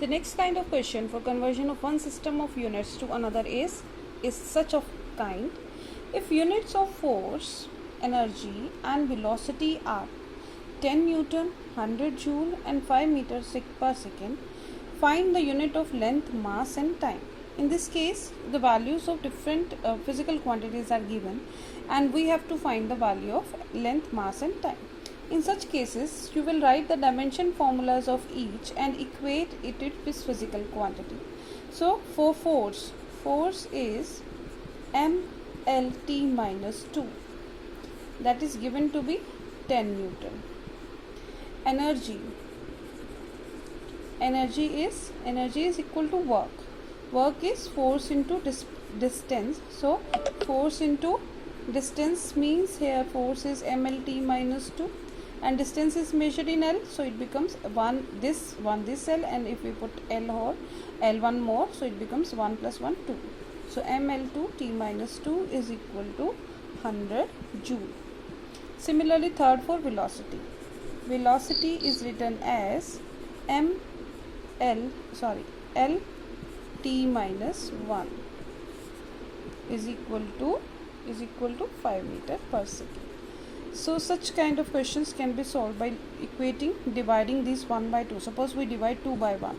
The next kind of question for conversion of one system of units to another is such of kind. If units of force, energy and velocity are 10 Newton, 100 Joule and 5 meters per second, find the unit of length, mass and time. In this case, the values of different physical quantities are given and we have to find the value of length, mass and time. In such cases, you will write the dimension formulas of each and equate it with physical quantity. So, for force is mLt minus 2, that is given to be 10 Newton. Energy is equal to work. Work is force into distance. So, force into distance means here force is mLt minus 2 and distance is measured in L, so it becomes this L, and if we put L or L1 more, so it becomes 1 plus 1 2. So mL2 t minus 2 is equal to 100 Joule. Similarly, third for velocity. Velocity is written as L t minus 1 is equal to 5 meter per second. So such kind of questions can be solved by dividing these 1 by 2. Suppose we divide 2 by 1,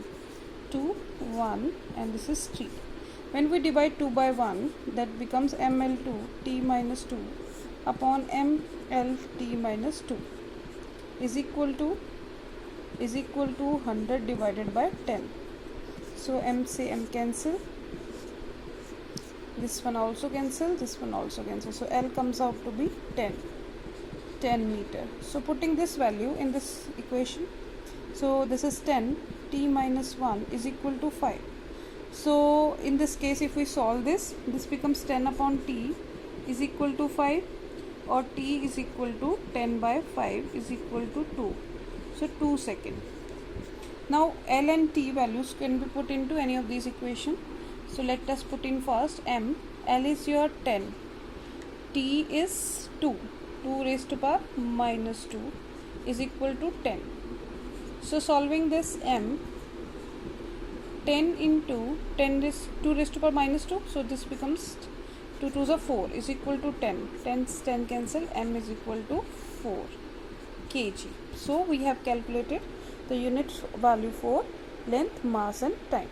1 and this is 3. When we divide 2 by 1, that becomes mL2 t minus 2 upon mL minus 2 is equal to 100 divided by 10. So m cancel, this one also cancel, this one also cancel. So L comes out to be 10 meter. So putting this value in this equation, so this is 10, t minus 1 is equal to 5. So in this case, if we solve this becomes 10 upon t is equal to 5, or t is equal to 10 by 5 is equal to 2. So 2 seconds. Now L and t values can be put into any of these equations. So let us put in first m. L is your 10, t is 2 raised to power minus 2 is equal to 10. So solving this m, 10 into 10 is 2 raised to power minus 2. So this becomes 2 2s are 4 is equal to 10. 10 cancel, m is equal to 4 kg. So we have calculated the unit value for length, mass and time.